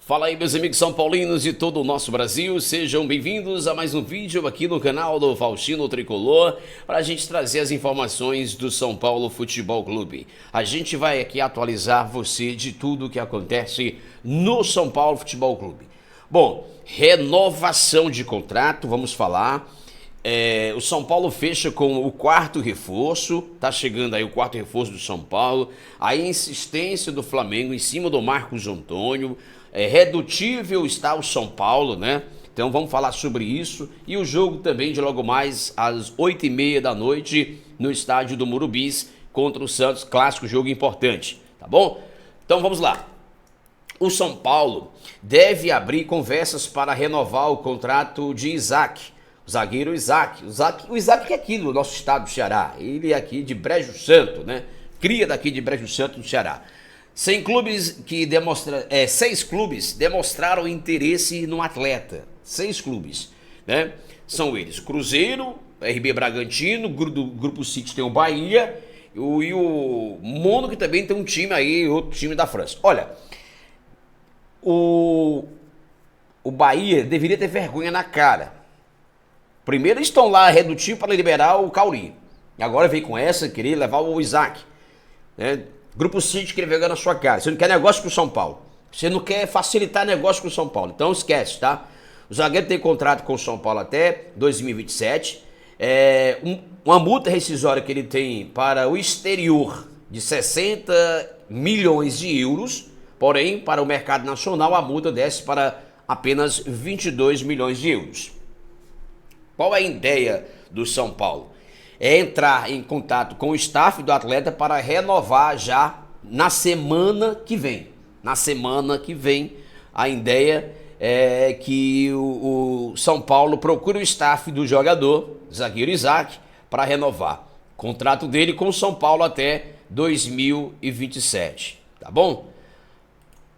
Fala aí, meus amigos são paulinos de todo o nosso Brasil, sejam bem-vindos a mais um vídeo aqui no canal do Faustino Tricolor para a gente trazer as informações do São Paulo Futebol Clube. A gente vai aqui atualizar você de tudo o que acontece no São Paulo Futebol Clube. Bom, renovação de contrato, vamos falar. O São Paulo fecha com o quarto reforço, tá chegando aí o quarto reforço do São Paulo, a insistência do Flamengo em cima do Marcos Antônio, redutível está o São Paulo, né? Então vamos falar sobre isso e o jogo também de logo mais às 8h30 da noite no estádio do Murumbis contra o Santos, clássico, jogo importante, tá bom? Então vamos lá. O São Paulo deve abrir conversas para renovar o contrato de Isaac. O zagueiro Isaac. O Isaac que é aqui no nosso estado do Ceará. Ele é aqui de Brejo Santo, né? Cria daqui de Brejo Santo, no Ceará. 6 clubes demonstraram interesse no atleta. 6 clubes, né? São eles: Cruzeiro, RB Bragantino, Grupo City tem o Bahia e o Mono, que também tem um time aí, outro time da França. Olha, o Bahia deveria ter vergonha na cara. Primeiro eles estão lá redutindo para liberar o Cauli. E agora vem com essa, querer levar o Isaac, né? Grupo City querer vergonha na sua cara. Você não quer negócio com o São Paulo. Você não quer facilitar negócio com o São Paulo. Então esquece, tá? O zagueiro tem contrato com o São Paulo até 2027. Uma multa rescisória que ele tem para o exterior de 60 milhões de euros. Porém, para o mercado nacional, a multa desce para apenas 22 milhões de euros. Qual é a ideia do São Paulo? É entrar em contato com o staff do atleta para renovar já na semana que vem. Na semana que vem, a ideia é que o São Paulo procure o staff do jogador, zagueiro Isaac, para renovar o contrato dele com o São Paulo até 2027. Tá bom?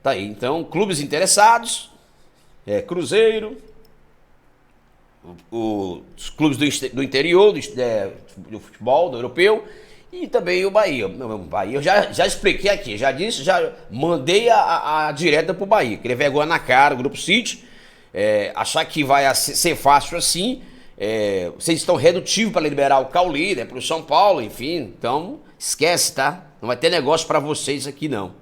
Tá aí, então, clubes interessados, Cruzeiro, os clubes do interior, do futebol, do europeu, e também o Bahia. O Bahia eu já expliquei aqui, já disse, já mandei a direta pro Bahia. Querer vergonha na cara, o Grupo City, achar que vai ser fácil assim. Vocês estão redutivos para liberar o Cauli, né, pro São Paulo, enfim. Então, esquece, tá? Não vai ter negócio para vocês aqui não,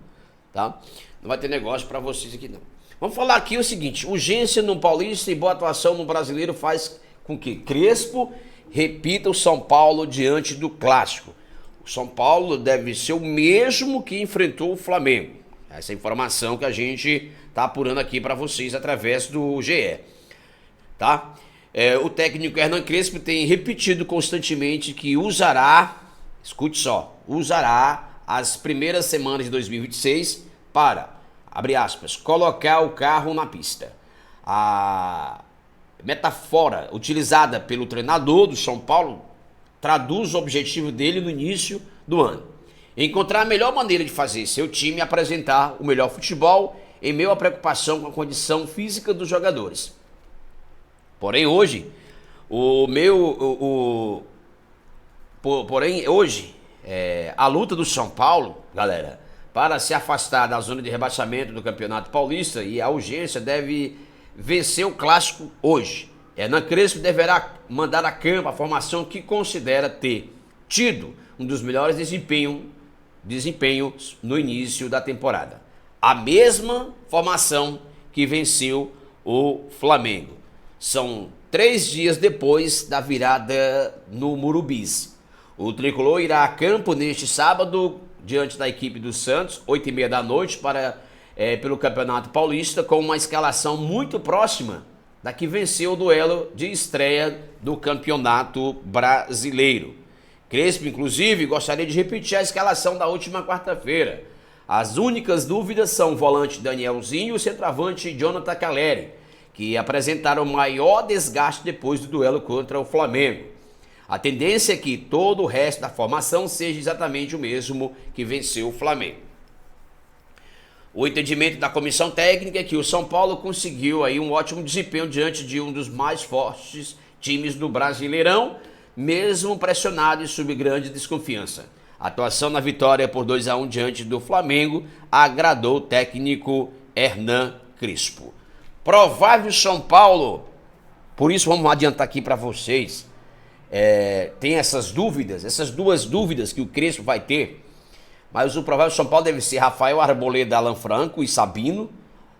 tá? Não vai ter negócio para vocês aqui não. Vamos falar aqui o seguinte: urgência no Paulista e boa atuação no Brasileiro faz com que Crespo repita o São Paulo diante do Clássico. O São Paulo deve ser o mesmo que enfrentou o Flamengo. Essa é a informação que a gente está apurando aqui para vocês através do GE. Tá? O técnico Hernan Crespo tem repetido constantemente que usará, escute só, usará as primeiras semanas de 2026 para, abre aspas, colocar o carro na pista. A metáfora utilizada pelo treinador do São Paulo traduz o objetivo dele no início do ano: encontrar a melhor maneira de fazer seu time apresentar o melhor futebol em meio à preocupação com a condição física dos jogadores. Porém hoje, a luta do São Paulo, galera, para se afastar da zona de rebaixamento do Campeonato Paulista, e a urgência deve vencer o Clássico hoje. Hernan Crespo deverá mandar a campo a formação que considera ter tido um dos melhores desempenhos no início da temporada. A mesma formação que venceu o Flamengo. São 3 dias depois da virada no Murumbis. O tricolor irá a campo neste sábado diante da equipe do Santos, 8h30 da noite, pelo Campeonato Paulista, com uma escalação muito próxima da que venceu o duelo de estreia do Campeonato Brasileiro. Crespo, inclusive, gostaria de repetir a escalação da última quarta-feira. As únicas dúvidas são o volante Danielzinho e o centroavante Jonathan Caleri, que apresentaram maior desgaste depois do duelo contra o Flamengo. A tendência é que todo o resto da formação seja exatamente o mesmo que venceu o Flamengo. O entendimento da comissão técnica é que o São Paulo conseguiu aí um ótimo desempenho diante de um dos mais fortes times do Brasileirão, mesmo pressionado e sob grande desconfiança. A atuação na vitória por 2-1 diante do Flamengo agradou o técnico Hernan Crespo. Provável São Paulo, por isso vamos adiantar aqui para vocês, tem essas duas dúvidas que o Crespo vai ter, mas o provável São Paulo deve ser Rafael Arboleda, Alan Franco e Sabino,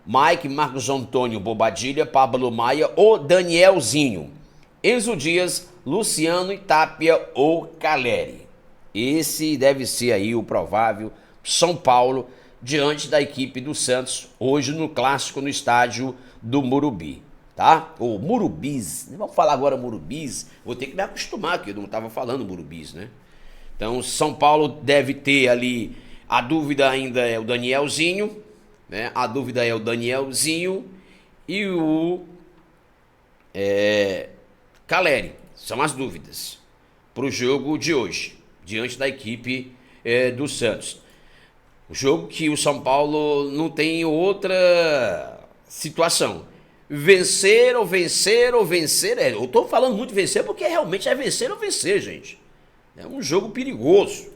Mike, Marcos Antônio, Bobadilha, Pablo Maia ou Danielzinho, Enzo Dias, Luciano e Tapia ou Caleri. Esse deve ser aí o provável São Paulo diante da equipe do Santos, hoje no clássico no estádio do Morumbi, tá? Ou Murumbis, vamos falar agora Murumbis, vou ter que me acostumar, que eu não estava falando Murumbis, né? Então, São Paulo deve ter ali, a dúvida ainda é o Danielzinho, né? A dúvida é o Danielzinho e o Caleri, são as dúvidas para o jogo de hoje, diante da equipe do Santos. Um jogo que o São Paulo não tem outra situação. Vencer ou vencer ou vencer. Eu tô falando muito vencer porque realmente é vencer ou vencer, gente. É um jogo perigoso.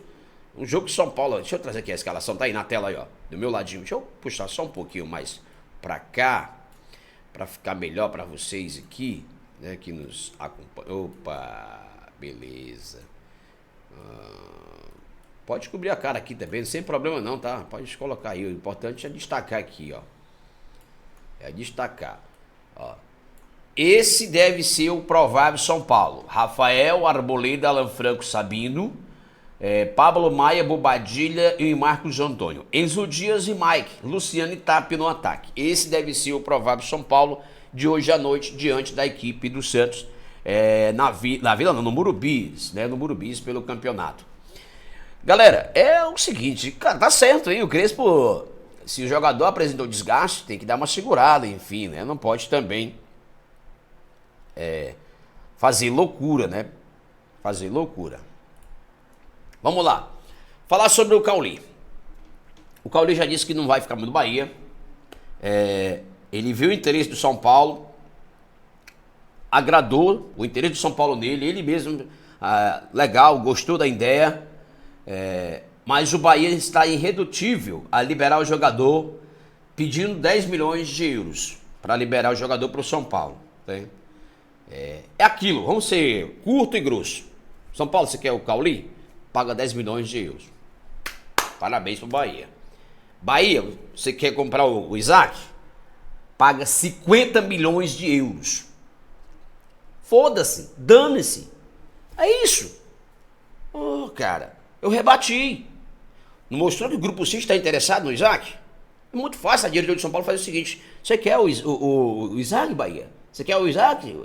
Um jogo que São Paulo... Deixa eu trazer aqui a escalação. Tá aí na tela aí, ó. Do meu ladinho. Deixa eu puxar só um pouquinho mais pra cá. Pra ficar melhor pra vocês aqui. Né, que nos acompanham. Opa, beleza. Pode cobrir a cara aqui também, sem problema não, tá? Pode colocar aí. O importante é destacar aqui, ó. É destacar. Ó. Esse deve ser o provável São Paulo. Rafael, Arboleda, Alan Franco, Sabino, Pablo Maia, Bobadilha e Marcos Antônio. Enzo Dias e Mike, Luciano e Tapia no ataque. Esse deve ser o provável São Paulo de hoje à noite, diante da equipe do Santos, no Murumbis, né? No Murumbis pelo campeonato. Galera, é o seguinte, cara, tá certo, hein? O Crespo, se o jogador apresentou desgaste, tem que dar uma segurada, enfim, né? Não pode também fazer loucura, né? Fazer loucura. Vamos lá. Falar sobre o Cauli. O Cauli já disse que não vai ficar no Bahia. Ele viu o interesse do São Paulo, agradou o interesse do São Paulo nele, ele mesmo, legal, gostou da ideia. Mas o Bahia está irredutível a liberar o jogador, pedindo 10 milhões de euros para liberar o jogador para o São Paulo. Tá? É aquilo, vamos ser curto e grosso. São Paulo, você quer o Cauli? Paga 10 milhões de euros. Parabéns para o Bahia. Bahia, você quer comprar o Isaac? Paga 50 milhões de euros. Foda-se, dane-se. É isso. Cara, eu rebati. Não mostrou que o Grupo C está interessado no Isaac? É muito fácil a diretoria de São Paulo fazer o seguinte: você quer o Isaac, Bahia? Você quer o Isaac?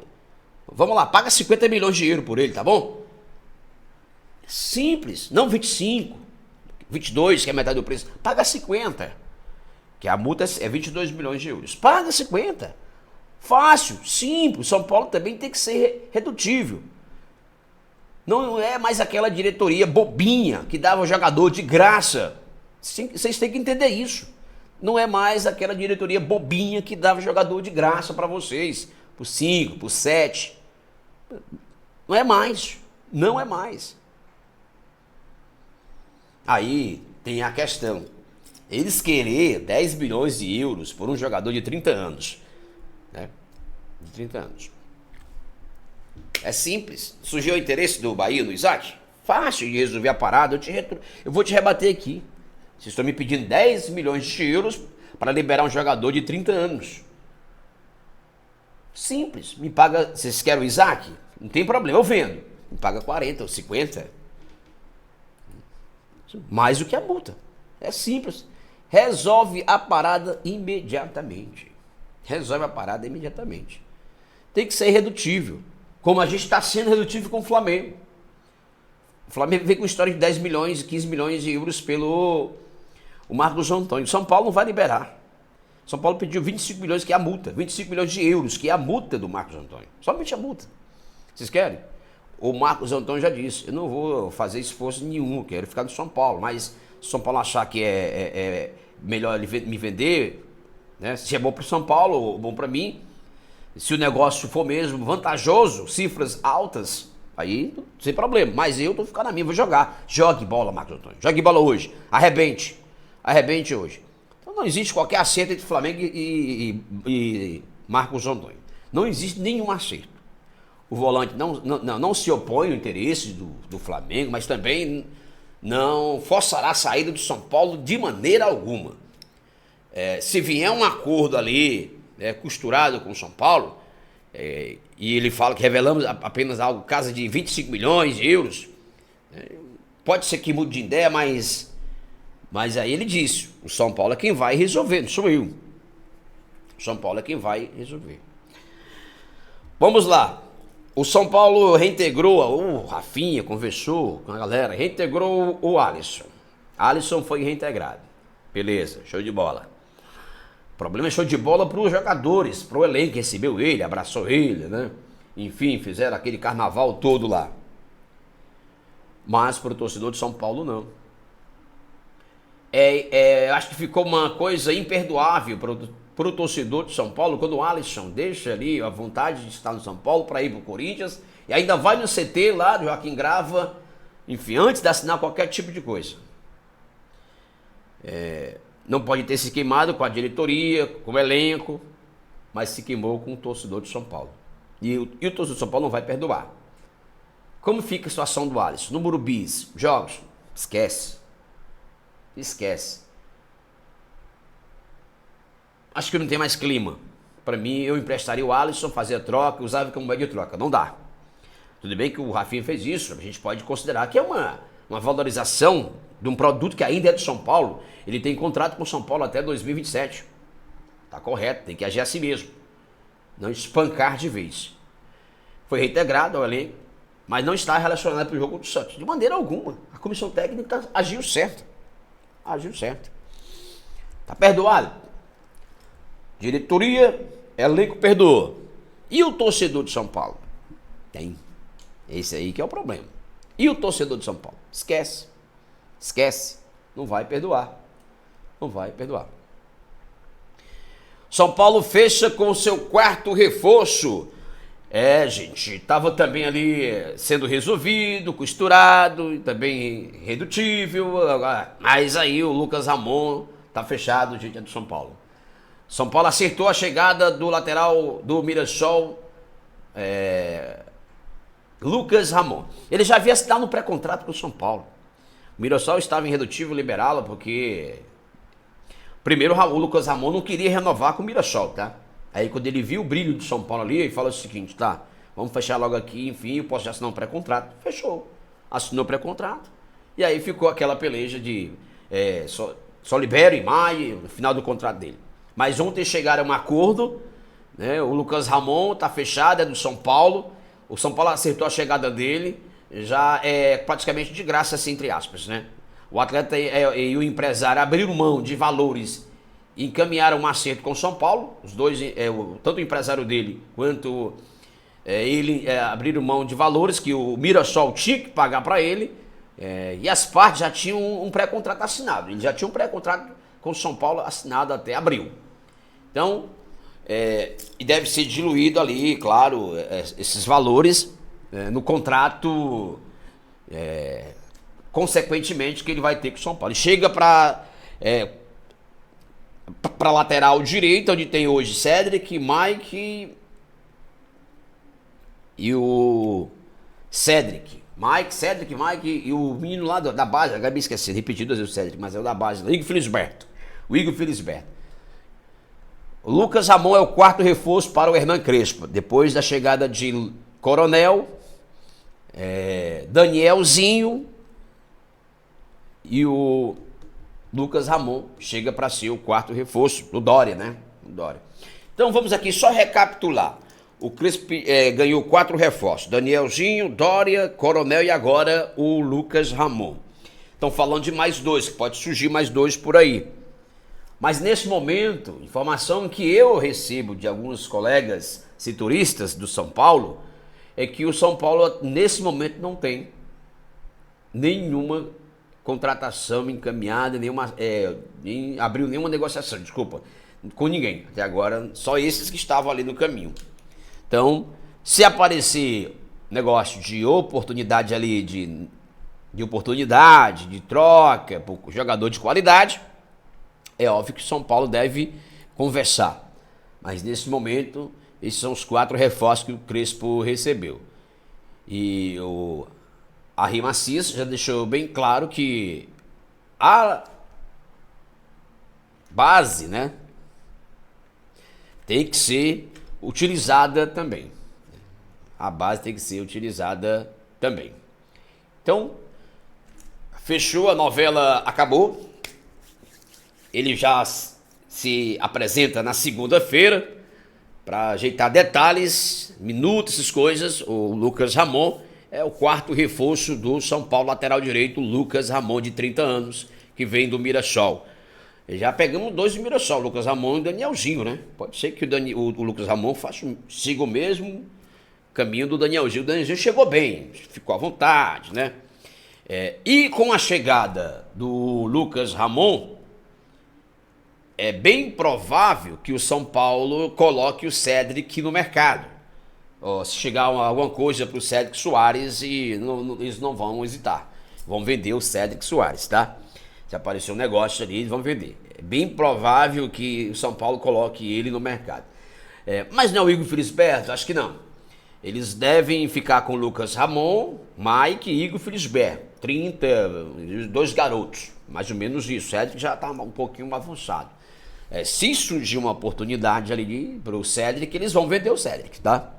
Vamos lá, paga 50 milhões de euros por ele, tá bom? Simples, não 25, 22, que é metade do preço. Paga 50, que a multa é 22 milhões de euros. Paga 50. Fácil, simples. São Paulo também tem que ser redutível. Não é mais aquela diretoria bobinha que dava o jogador de graça. Vocês têm que entender isso. Não é mais aquela diretoria bobinha que dava jogador de graça para vocês. Por 5, por 7. Não é mais. Não é mais. Aí tem a questão. Eles querer 10 milhões de euros por um jogador de 30 anos. Né? De 30 anos. É simples. Surgiu o interesse do Bahia no Isaac? Fácil de resolver a parada. Eu vou te rebater aqui. Vocês estão me pedindo 10 milhões de euros para liberar um jogador de 30 anos. Simples. Me paga. Vocês querem o Isaac? Não tem problema, eu vendo. Me paga 40 ou 50. Mais do que a multa. É simples. Resolve a parada imediatamente. Resolve a parada imediatamente. Tem que ser irredutível. Como a gente está sendo redutível com o Flamengo. O Flamengo vem com história de 10 milhões, 15 milhões de euros pelo o Marcos Antônio. São Paulo não vai liberar. São Paulo pediu 25 milhões, que é a multa. 25 milhões de euros, que é a multa do Marcos Antônio. Somente a multa. Vocês querem? O Marcos Antônio já disse, eu não vou fazer esforço nenhum, eu quero ficar no São Paulo. Mas se São Paulo achar que é melhor ele me vender, né? Se é bom para o São Paulo ou bom para mim, se o negócio for mesmo vantajoso, cifras altas, aí sem problema. Mas eu tô ficando na minha, vou jogar. Jogue bola, Marcos Antônio. Jogue bola hoje. Arrebente. Arrebente hoje. Então Não existe qualquer acerto entre Flamengo e Marcos Rondônia. Não existe nenhum acerto. O volante não se opõe ao interesse do Flamengo, mas também não forçará a saída do São Paulo de maneira alguma. Se vier um acordo ali costurado com o São Paulo, e ele fala que revelamos apenas algo, casa de 25 milhões de euros, pode ser que mude de ideia, mas aí ele disse, o São Paulo é quem vai resolver, não sou eu. O São Paulo é quem vai resolver. Vamos lá. O São Paulo reintegrou, o Rafinha conversou com a galera, reintegrou o Alisson. Alisson foi reintegrado. Beleza, show de bola. O problema é show de bola para os jogadores, para o elenco que recebeu ele, abraçou ele, né? Enfim, fizeram aquele carnaval todo lá. Mas para o torcedor de São Paulo, não. Acho que ficou uma coisa imperdoável para o torcedor de São Paulo quando o Alisson deixa ali a vontade de estar no São Paulo para ir para o Corinthians e ainda vai no CT lá do Joaquim Grava, enfim, antes de assinar qualquer tipo de coisa. Não pode ter se queimado com a diretoria, com o elenco, mas se queimou com o torcedor de São Paulo. E o torcedor de São Paulo não vai perdoar. Como fica a situação do Alisson? No Morumbi, jogos, esquece. Acho que não tem mais clima. Para mim, eu emprestaria o Alisson, fazia troca, usava como moeda de troca. Não dá. Tudo bem que o Rafinha fez isso, a gente pode considerar que é uma valorização de um produto que ainda é do São Paulo. Ele tem contrato com o São Paulo até 2027. Tá correto, tem que agir assim mesmo. Não espancar de vez. Foi reintegrado ao elenco, mas não está relacionado para o jogo do Santos. De maneira alguma. A comissão técnica agiu certo. Tá perdoado? Diretoria, elenco perdoou. E o torcedor de São Paulo? Tem. Esse aí que é o problema. E o torcedor de São Paulo? Esquece. Não vai perdoar. São Paulo fecha com o seu quarto reforço. Gente, estava também ali sendo resolvido, costurado, também redutível, mas aí o Lucas Ramon tá fechado, gente, é do São Paulo. São Paulo acertou a chegada do lateral do Mirassol, Lucas Ramon. Ele já havia assinado um pré-contrato com o São Paulo. O Mirassol estava irredutível liberá-lo porque... Primeiro, o Lucas Ramon não queria renovar com o Mirassol, tá? Aí quando ele viu o brilho do São Paulo ali, ele falou o seguinte, tá, vamos fechar logo aqui, enfim, eu posso já assinar um pré-contrato. Fechou. Assinou o pré-contrato. E aí ficou aquela peleja de só libera em maio, no final do contrato dele. Mas ontem chegaram a um acordo, né? O Lucas Ramon tá fechado, é do São Paulo. O São Paulo acertou a chegada dele, já é praticamente de graça, assim, entre aspas, né? O atleta e o empresário abriram mão de valores e encaminharam um acerto com o São Paulo. Os dois, tanto o empresário dele quanto ele abriram mão de valores que o Mirassol tinha que pagar para ele. E as partes já tinham um pré-contrato assinado. Ele já tinha um pré-contrato com o São Paulo assinado até abril. Então, e deve ser diluído ali, claro, esses valores no contrato, consequentemente, que ele vai ter com o São Paulo. Ele chega para lateral direito, onde tem hoje Cedric, Mike e o Cedric, Mike e o menino lá da base, acabei esquecendo, repeti duas vezes o Cedric, mas é o da base, o Igor Felisberto. O Lucas Ramon é o quarto reforço para o Hernan Crespo, depois da chegada de Coronel, Danielzinho e o Lucas Ramon chega para ser o quarto reforço, o Dória, né? Então vamos aqui só recapitular. O Crespo ganhou 4 reforços. Danielzinho, Dória, Coronel e agora o Lucas Ramon. Estão falando de mais 2, que pode surgir mais 2 por aí. Mas nesse momento, informação que eu recebo de alguns colegas setoristas do São Paulo, é que o São Paulo nesse momento não tem nenhuma contratação encaminhada, nem abriu nenhuma negociação, com ninguém. Até agora, só esses que estavam ali no caminho. Então, se aparecer negócio de oportunidade ali, de oportunidade, de troca, por jogador de qualidade, É óbvio que o São Paulo deve conversar. Mas nesse momento, esses são os 4 reforços que o Crespo recebeu. E o Henry Macias já deixou bem claro que a base, né, tem que ser utilizada também. A base tem que ser utilizada também. Então, fechou, a novela acabou. Ele já se apresenta na segunda-feira para ajeitar detalhes, minutos, essas coisas. O Lucas Ramon é o 4º reforço do São Paulo, lateral direito, Lucas Ramon, de 30 anos, que vem do Mirassol. Já pegamos 2 do Mirassol, Lucas Ramon e Danielzinho, né? Pode ser que o Lucas Ramon siga o mesmo caminho do Danielzinho. O Danielzinho chegou bem, ficou à vontade, né? E com a chegada do Lucas Ramon, é bem provável que o São Paulo coloque o Cédric no mercado. Se chegar alguma coisa para o Cédric Soares, eles não vão hesitar. Vão vender o Cédric Soares, tá? Se aparecer um negócio ali, eles vão vender. É bem provável que o São Paulo coloque ele no mercado. Mas não, o Igor Felisberto, acho que não. Eles devem ficar com o Lucas Ramon, Mike e Igor Felisberto. 2 garotos, mais ou menos isso. O Cédric já está um pouquinho avançado. Se surgir uma oportunidade ali para o Cédric, eles vão vender o Cédric, tá?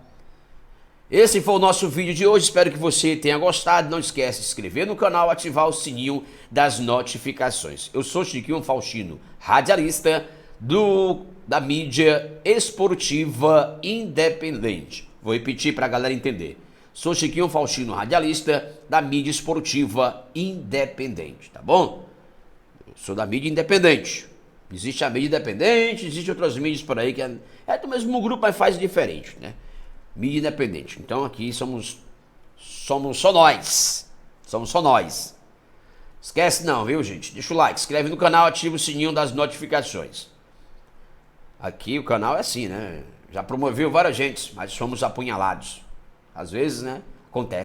Esse foi o nosso vídeo de hoje, espero que você tenha gostado. Não esquece de se inscrever no canal, ativar o sininho das notificações. Eu sou Chiquinho Faustino, radialista da mídia esportiva independente. Vou repetir para a galera entender. Sou Chiquinho Faustino, radialista da mídia esportiva independente, tá bom? Eu sou da mídia independente. Existe a mídia independente, existem outras mídias por aí que é do mesmo grupo, mas faz diferente, né? Mídia independente. Então aqui somos só nós. Somos só nós. Esquece não, viu, gente? Deixa o like, inscreve no canal, ativa o sininho das notificações. Aqui o canal é assim, né? Já promoveu várias gente, mas somos apunhalados. Às vezes, né? Acontece.